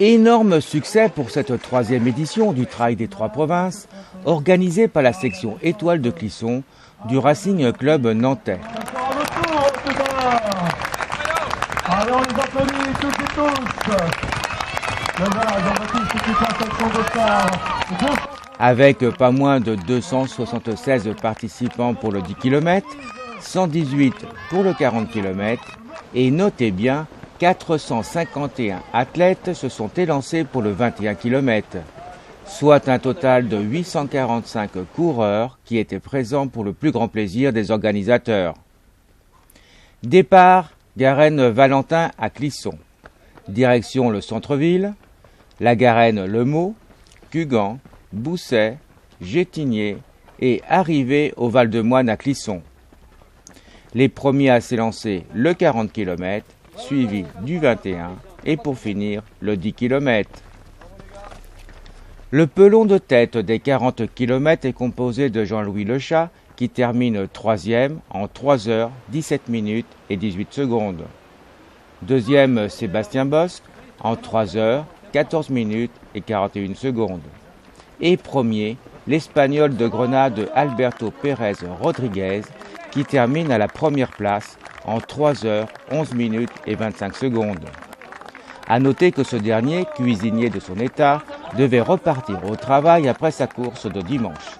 Énorme succès pour cette troisième édition du Trail des Trois Provinces, organisée par la section Étoile de Clisson du Racing Club nantais. Allez, on les applaudit toutes et tous. Avec pas moins de 276 participants pour le 10 km, 118 pour le 40 km et notez bien, 451 athlètes se sont élancés pour le 21 km, soit un total de 845 coureurs qui étaient présents pour le plus grand plaisir des organisateurs. Départ, Garenne Valentin à Clisson. Direction le centre-ville, la Garenne Le Maux, Cugand, Bousset, Gétigné et arrivée au Val-de-Moine à Clisson. Les premiers à s'élancer le 40 km, suivi du 21 et pour finir le 10 km. Le pelon de tête des 40 km est composé de Jean-Louis Lechat qui termine 3e en 3 heures 17 minutes et 18 secondes. Deuxième, Sébastien Bosc en 3 heures 14 minutes et 41 secondes. Et premier, l'Espagnol de Grenade Alberto Pérez Rodriguez qui termine à la première place en 3 heures 11 minutes et 25 secondes. À noter que ce dernier, cuisinier de son état, devait repartir au travail après sa course de dimanche.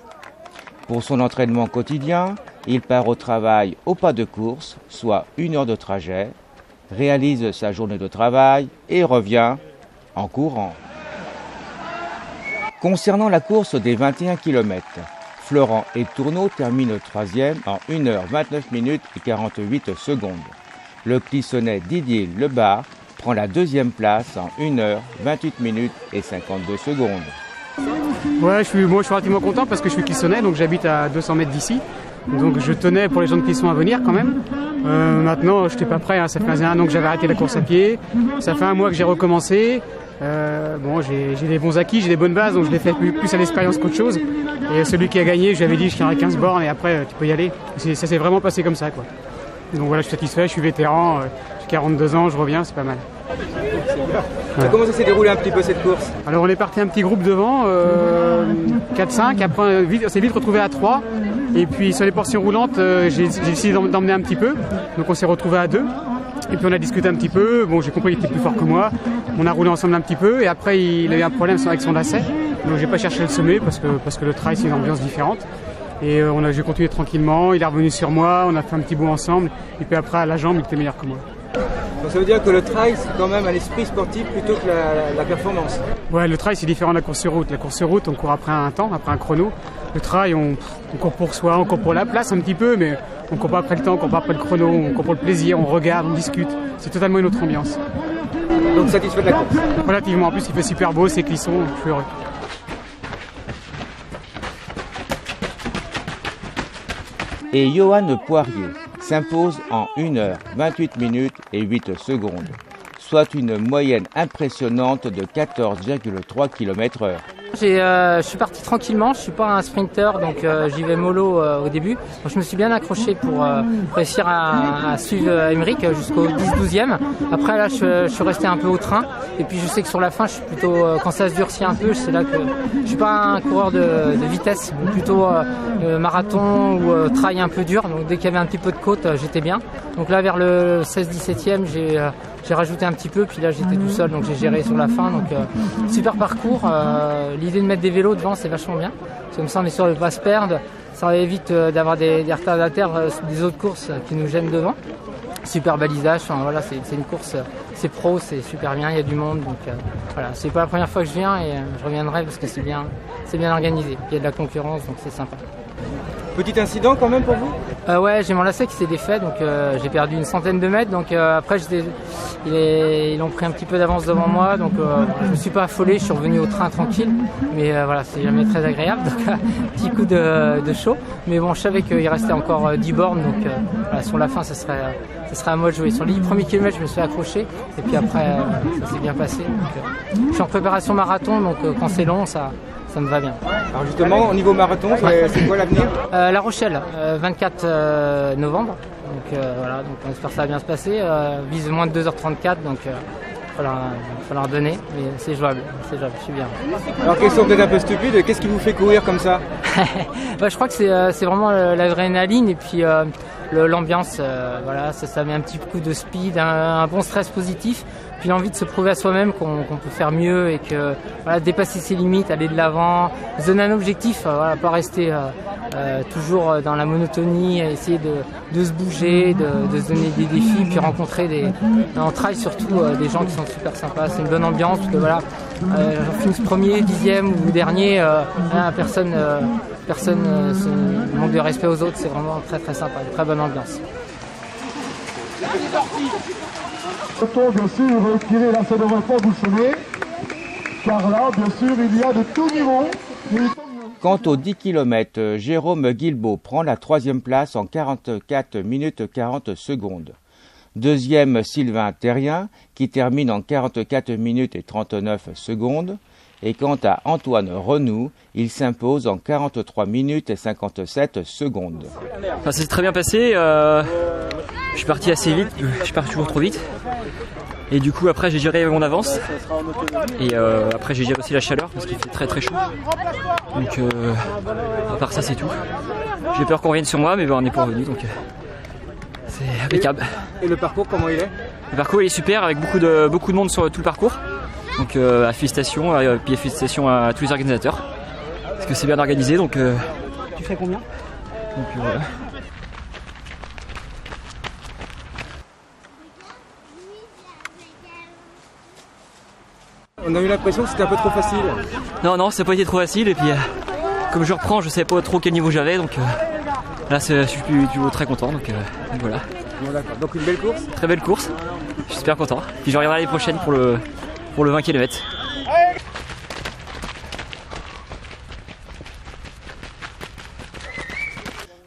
Pour son entraînement quotidien, il part au travail au pas de course, soit 1 heure de trajet, réalise sa journée de travail et revient en courant. Concernant la course des 21 km, Florent et Tourneau terminent 3e en 1 heure 29 minutes et 48 secondes. Le Clissonnais Didier Lebar prend la 2e place en 1 heure 28 minutes et 52 secondes. Ouais, je suis relativement content parce que je suis Clissonnais, donc j'habite à 200 mètres d'ici. Donc je tenais pour les gens de Clisson à venir quand même. Maintenant, je n'étais pas prêt, hein. Ça faisait 1 an que j'avais arrêté la course à pied. Ça fait 1 mois que j'ai recommencé. J'ai des bons acquis, j'ai des bonnes bases, donc je l'ai fait plus à l'expérience qu'autre chose. Et celui qui a gagné, je lui avais dit je tiendrai 15 bornes et après tu peux y aller. Ça s'est vraiment passé comme ça, quoi. Donc voilà, je suis satisfait, je suis vétéran, j'ai 42 ans, je reviens, c'est pas mal. Ouais. Comment ça s'est déroulé un petit peu cette course? Alors on est parti un petit groupe devant, 4-5, après on s'est vite retrouvé à 3. Et puis sur les portions roulantes, j'ai décidé d'emmener un petit peu, donc on s'est retrouvé à 2. Et puis on a discuté un petit peu, bon j'ai compris qu'il était plus fort que moi, on a roulé ensemble un petit peu et après il a eu un problème avec son lacet, donc j'ai pas cherché à le semer parce que le trail c'est une ambiance différente. Et j'ai continué tranquillement, il est revenu sur moi, on a fait un petit bout ensemble et puis après à la jambe il était meilleur que moi. Donc ça veut dire que le trail c'est quand même un esprit sportif plutôt que la performance. Ouais, le trail c'est différent de la course sur route. La course sur route on court après un temps, après un chrono. Le trail on court pour soi, on court pour la place un petit peu, mais on court pas après le temps, on court pas après le chrono, on court pour le plaisir, on regarde, on discute. C'est totalement une autre ambiance. Donc satisfait de la course? Relativement, en plus il fait super beau, c'est Clisson, je suis heureux. Et Johan Poirier s'impose en 1 heure 28 minutes et 8 secondes, soit une moyenne impressionnante de 14,3 km/h. Je suis parti tranquillement, je suis pas un sprinter donc j'y vais mollo au début. Donc, je me suis bien accroché pour réussir à suivre Emeric jusqu'au 10-12e. Après là je suis resté un peu au train et puis je sais que sur la fin je suis plutôt quand ça se durcit un peu, c'est là que je suis pas un coureur de vitesse, plutôt marathon ou trail un peu dur. Donc dès qu'il y avait un petit peu de côte, j'étais bien. Donc là vers le 16-17e j'ai rajouté un petit peu, puis là j'étais tout seul, donc j'ai géré sur la fin. Donc super parcours. L'idée de mettre des vélos devant, c'est vachement bien. Comme ça, on est sûr de ne pas se perdre. Ça évite d'avoir des retardataires des autres courses qui nous gênent devant. Super balisage. Enfin, voilà, c'est une course, c'est pro, c'est super bien. Il y a du monde, donc voilà. C'est pas la première fois que je viens et je reviendrai parce que c'est bien organisé. Il y a de la concurrence, donc c'est sympa. Petit incident quand même pour vous? Ouais, j'ai mon lacet qui s'est défait, donc j'ai perdu une centaine de mètres. Donc après, ils ont pris un petit peu d'avance devant moi, donc je me suis pas affolé, je suis revenu au train tranquille. Mais voilà, c'est jamais très agréable, donc petit coup de chaud. Mais bon, je savais qu'il restait encore 10 bornes, donc voilà, sur la fin, ça serait à moi de jouer. Sur les 10 premiers kilomètres, je me suis accroché, et puis après, ça s'est bien passé. Donc, je suis en préparation marathon, donc quand c'est long, ça me va bien. Alors justement, au niveau marathon, c'est quoi l'avenir? La Rochelle, 24 novembre. Donc voilà, donc on espère que ça va bien se passer. Vise moins de 2h34, donc falloir donner, mais c'est jouable, je suis bien. Alors question peut-être un peu stupide, qu'est-ce qui vous fait courir comme ça? Je crois que c'est vraiment l'adrénaline et puis l'ambiance, voilà, ça met un petit coup de speed, un bon stress positif, puis l'envie de se prouver à soi-même qu'on peut faire mieux et que voilà, dépasser ses limites, aller de l'avant, se donner un objectif, voilà, pas rester toujours dans la monotonie, essayer de se bouger, de se donner des défis, puis rencontrer en trail surtout des gens qui sont super sympas. C'est une bonne ambiance, parce que voilà, j'en finis premier, 10e ou dernier, personne manque de respect aux autres, c'est vraiment très très sympa, une très bonne ambiance. Bien sûr, tirer là, ça ne devrait pas bouchonner, car là, bien sûr, il y a de tout niveau. Quant aux 10 km, Jérôme Guilbault prend la 3e place en 44 minutes 40 secondes. Deuxième, Sylvain Terrien, qui termine en 44 minutes et 39 secondes. Et quant à Antoine Renoux, il s'impose en 43 minutes et 57 secondes. Ça s'est très bien passé. Je suis parti assez vite, je pars toujours trop vite. Et du coup après j'ai géré mon avance. Et après j'ai géré aussi la chaleur parce qu'il fait très très chaud. Donc à part ça c'est tout. J'ai peur qu'on revienne sur moi mais ben, on n'est pas revenu donc c'est impeccable. Et le parcours comment il est? Le parcours il est super avec beaucoup de monde sur tout le parcours. Donc félicitations, puis félicitations à tous les organisateurs. Parce que c'est bien organisé donc... Tu fais combien? Donc voilà. On a eu l'impression que c'était un peu trop facile. Non, ça n'a pas été trop facile et puis comme je reprends, je ne savais pas trop quel niveau j'avais donc là je suis plutôt très content donc voilà. Bon, d'accord. Donc une belle course? Très belle course, je suis super content. Puis je reviendrai l'année prochaine pour le 20 km.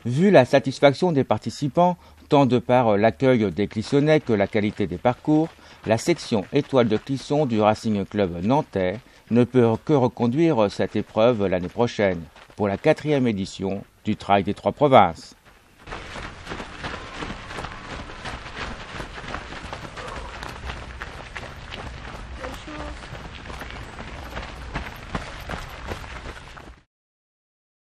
Vu la satisfaction des participants, tant de par l'accueil des Clissonnais que la qualité des parcours, la section Étoile de Clisson du Racing Club nantais ne peut que reconduire cette épreuve l'année prochaine pour la 4e édition du Trail des Trois Provinces.